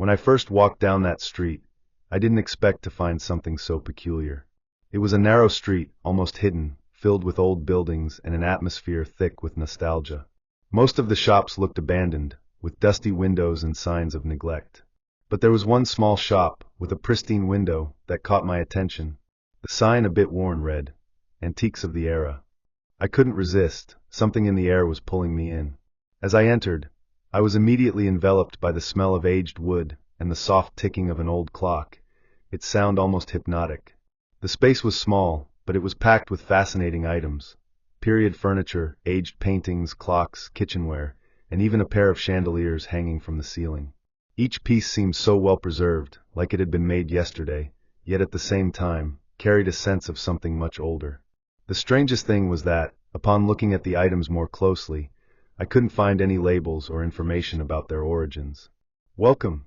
When I first walked down that street, I didn't expect to find something so peculiar. It was a narrow street, almost hidden, filled with old buildings and an atmosphere thick with nostalgia. Most of the shops looked abandoned, with dusty windows and signs of neglect. But there was one small shop, with a pristine window, that caught my attention. The sign, a bit worn, read, "Antiques of the Era." I couldn't resist, something in the air was pulling me in. As I entered, I was immediately enveloped by the smell of aged wood and the soft ticking of an old clock, its sound almost hypnotic. The space was small, but it was packed with fascinating items: period furniture, aged paintings, clocks, kitchenware, and even a pair of chandeliers hanging from the ceiling. Each piece seemed so well preserved, like it had been made yesterday, yet at the same time, carried a sense of something much older. The strangest thing was that, upon looking at the items more closely, I couldn't find any labels or information about their origins. "Welcome!"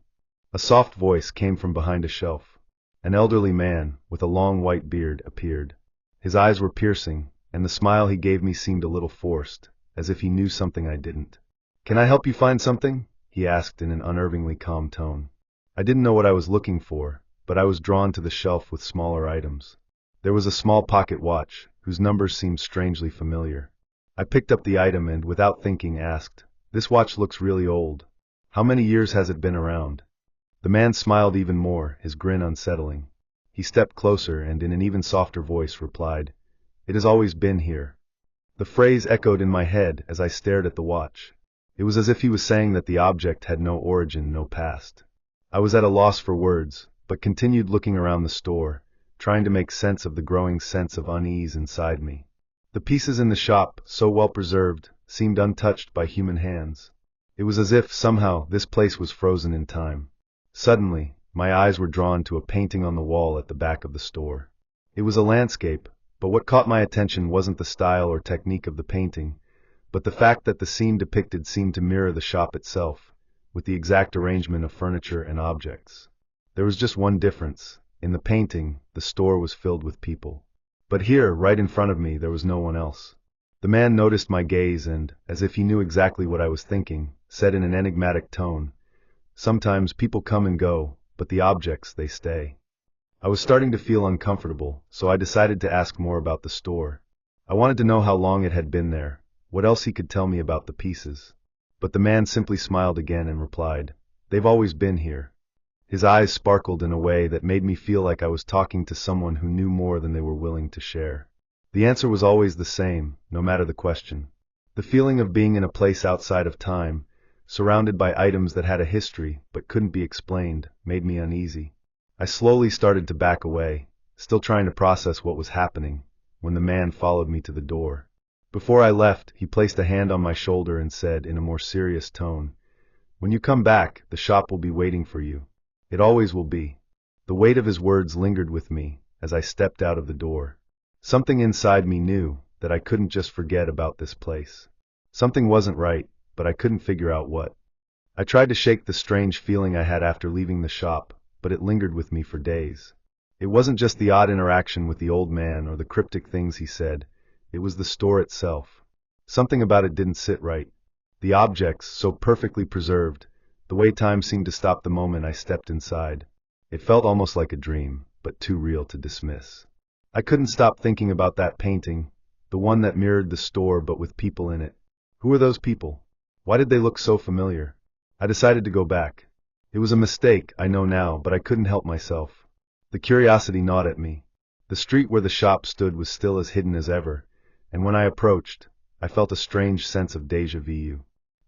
A soft voice came from behind a shelf. An elderly man, with a long white beard, appeared. His eyes were piercing, and the smile he gave me seemed a little forced, as if he knew something I didn't. "Can I help you find something?" he asked in an unnervingly calm tone. I didn't know what I was looking for, but I was drawn to the shelf with smaller items. There was a small pocket watch, whose numbers seemed strangely familiar. I picked up the item and, without thinking, asked, "This watch looks really old. How many years has it been around?" The man smiled even more, his grin unsettling. He stepped closer and, in an even softer voice, replied, "It has always been here." The phrase echoed in my head as I stared at the watch. It was as if he was saying that the object had no origin, no past. I was at a loss for words, but continued looking around the store, trying to make sense of the growing sense of unease inside me. The pieces in the shop, so well preserved, seemed untouched by human hands. It was as if, somehow, this place was frozen in time. Suddenly, my eyes were drawn to a painting on the wall at the back of the store. It was a landscape, but what caught my attention wasn't the style or technique of the painting, but the fact that the scene depicted seemed to mirror the shop itself, with the exact arrangement of furniture and objects. There was just one difference. In the painting, the store was filled with people. But here, right in front of me, there was no one else. The man noticed my gaze and, as if he knew exactly what I was thinking, said in an enigmatic tone, "Sometimes people come and go, but the objects, they stay." I was starting to feel uncomfortable, so I decided to ask more about the store. I wanted to know how long it had been there, what else he could tell me about the pieces. But the man simply smiled again and replied, "They've always been here." His eyes sparkled in a way that made me feel like I was talking to someone who knew more than they were willing to share. The answer was always the same, no matter the question. The feeling of being in a place outside of time, surrounded by items that had a history but couldn't be explained, made me uneasy. I slowly started to back away, still trying to process what was happening, when the man followed me to the door. Before I left, he placed a hand on my shoulder and said in a more serious tone, "When you come back, the shop will be waiting for you. It always will be." The weight of his words lingered with me as I stepped out of the door. Something inside me knew that I couldn't just forget about this place. Something wasn't right, but I couldn't figure out what. I tried to shake the strange feeling I had after leaving the shop, but it lingered with me for days. It wasn't just the odd interaction with the old man or the cryptic things he said, it was the store itself. Something about it didn't sit right. The objects, so perfectly preserved, the way time seemed to stop the moment I stepped inside. It felt almost like a dream, but too real to dismiss. I couldn't stop thinking about that painting, the one that mirrored the store but with people in it. Who were those people? Why did they look so familiar? I decided to go back. It was a mistake, I know now, but I couldn't help myself. The curiosity gnawed at me. The street where the shop stood was still as hidden as ever, and when I approached, I felt a strange sense of déjà vu.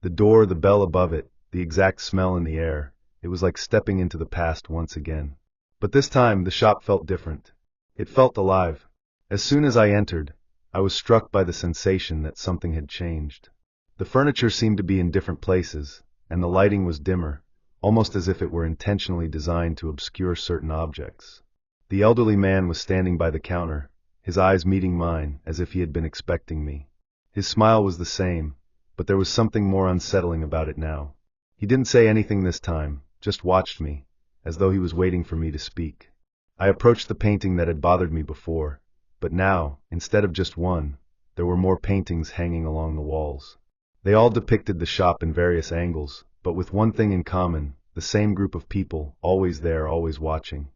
The door, the bell above it, the exact smell in the air, it was like stepping into the past once again. But this time, the shop felt different. It felt alive. As soon as I entered, I was struck by the sensation that something had changed. The furniture seemed to be in different places, and the lighting was dimmer, almost as if it were intentionally designed to obscure certain objects. The elderly man was standing by the counter, his eyes meeting mine, as if he had been expecting me. His smile was the same, but there was something more unsettling about it now. He didn't say anything this time, just watched me, as though he was waiting for me to speak. I approached the painting that had bothered me before, but now, instead of just one, there were more paintings hanging along the walls. They all depicted the shop in various angles, but with one thing in common: the same group of people, always there, always watching.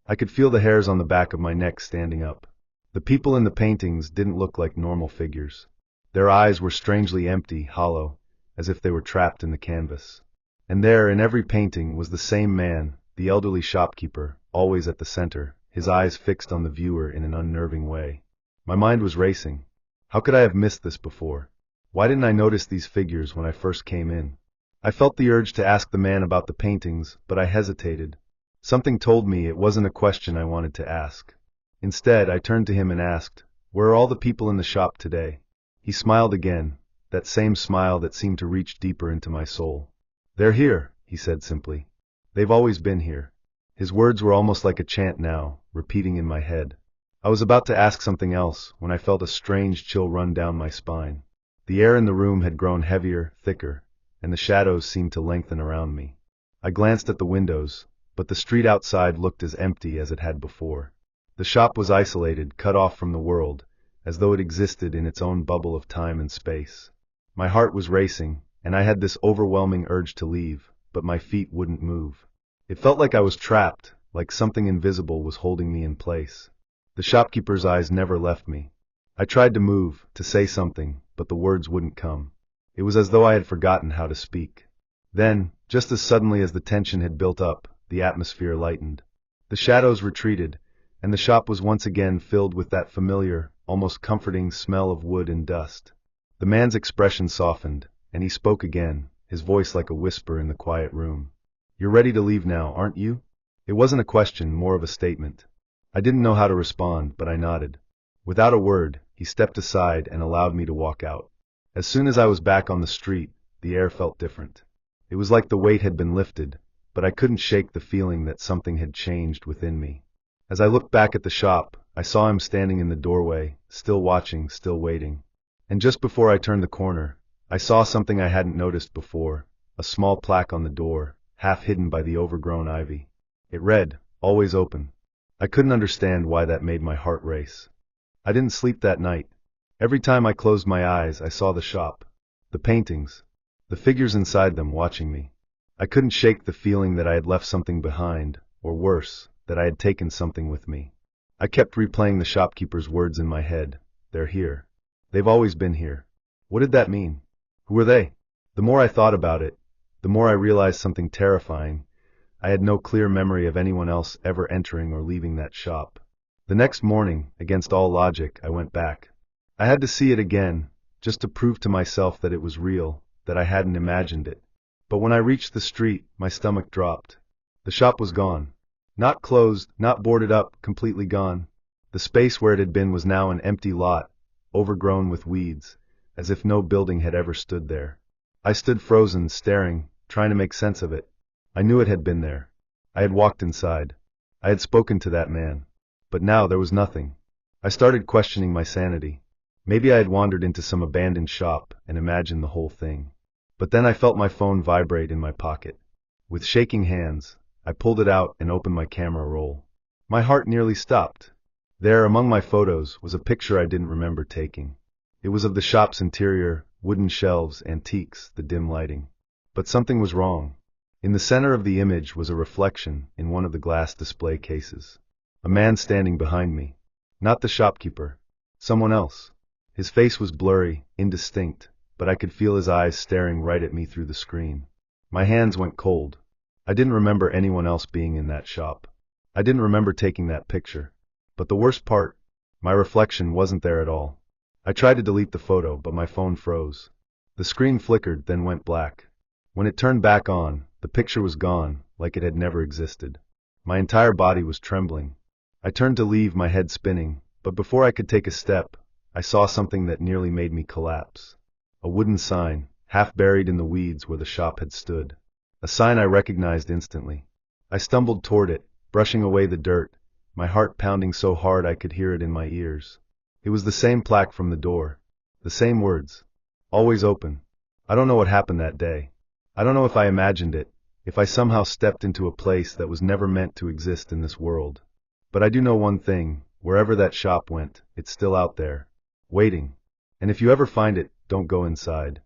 I could feel the hairs on the back of my neck standing up. The people in the paintings didn't look like normal figures. Their eyes were strangely empty, hollow, as if they were trapped in the canvas. And there, in every painting, was the same man, the elderly shopkeeper, always at the center, his eyes fixed on the viewer in an unnerving way. My mind was racing. How could I have missed this before? Why didn't I notice these figures when I first came in? I felt the urge to ask the man about the paintings, but I hesitated. Something told me it wasn't a question I wanted to ask. Instead, I turned to him and asked, "Where are all the people in the shop today?" He smiled again, that same smile that seemed to reach deeper into my soul. "They're here," he said simply. "They've always been here." His words were almost like a chant now, repeating in my head. I was about to ask something else when I felt a strange chill run down my spine. The air in the room had grown heavier, thicker, and the shadows seemed to lengthen around me. I glanced at the windows, but the street outside looked as empty as it had before. The shop was isolated, cut off from the world, as though it existed in its own bubble of time and space. My heart was racing, and I had this overwhelming urge to leave, but my feet wouldn't move. It felt like I was trapped, like something invisible was holding me in place. The shopkeeper's eyes never left me. I tried to move, to say something, but the words wouldn't come. It was as though I had forgotten how to speak. Then, just as suddenly as the tension had built up, the atmosphere lightened. The shadows retreated, and the shop was once again filled with that familiar, almost comforting smell of wood and dust. The man's expression softened, and he spoke again, his voice like a whisper in the quiet room. "You're ready to leave now, aren't you?" It wasn't a question, more of a statement. I didn't know how to respond, but I nodded. Without a word, he stepped aside and allowed me to walk out. As soon as I was back on the street, the air felt different. It was like the weight had been lifted, but I couldn't shake the feeling that something had changed within me. As I looked back at the shop, I saw him standing in the doorway, still watching, still waiting. And just before I turned the corner, I saw something I hadn't noticed before, a small plaque on the door, half hidden by the overgrown ivy. It read, "Always open." I couldn't understand why that made my heart race. I didn't sleep that night. Every time I closed my eyes, I saw the shop, the paintings, the figures inside them watching me. I couldn't shake the feeling that I had left something behind, or worse, that I had taken something with me. I kept replaying the shopkeeper's words in my head. "They're here. They've always been here." What did that mean? Who were they? The more I thought about it, the more I realized something terrifying. I had no clear memory of anyone else ever entering or leaving that shop. The next morning, against all logic, I went back. I had to see it again, just to prove to myself that it was real, that I hadn't imagined it. But when I reached the street, my stomach dropped. The shop was gone. Not closed, not boarded up, completely gone. The space where it had been was now an empty lot, overgrown with weeds, as if no building had ever stood there. I stood frozen, staring, trying to make sense of it. I knew it had been there. I had walked inside. I had spoken to that man. But now there was nothing. I started questioning my sanity. Maybe I had wandered into some abandoned shop and imagined the whole thing. But then I felt my phone vibrate in my pocket. With shaking hands, I pulled it out and opened my camera roll. My heart nearly stopped. There, among my photos, was a picture I didn't remember taking. It was of the shop's interior, wooden shelves, antiques, the dim lighting. But something was wrong. In the center of the image was a reflection in one of the glass display cases. A man standing behind me. Not the shopkeeper. Someone else. His face was blurry, indistinct, but I could feel his eyes staring right at me through the screen. My hands went cold. I didn't remember anyone else being in that shop. I didn't remember taking that picture. But the worst part, my reflection wasn't there at all. I tried to delete the photo, but my phone froze. The screen flickered, then went black. When it turned back on, the picture was gone, like it had never existed. My entire body was trembling. I turned to leave, my head spinning, but before I could take a step, I saw something that nearly made me collapse. A wooden sign, half buried in the weeds where the shop had stood. A sign I recognized instantly. I stumbled toward it, brushing away the dirt, my heart pounding so hard I could hear it in my ears. It was the same plaque from the door. The same words. Always open. I don't know what happened that day. I don't know if I imagined it, if I somehow stepped into a place that was never meant to exist in this world. But I do know one thing, wherever that shop went, it's still out there, waiting. And if you ever find it, don't go inside.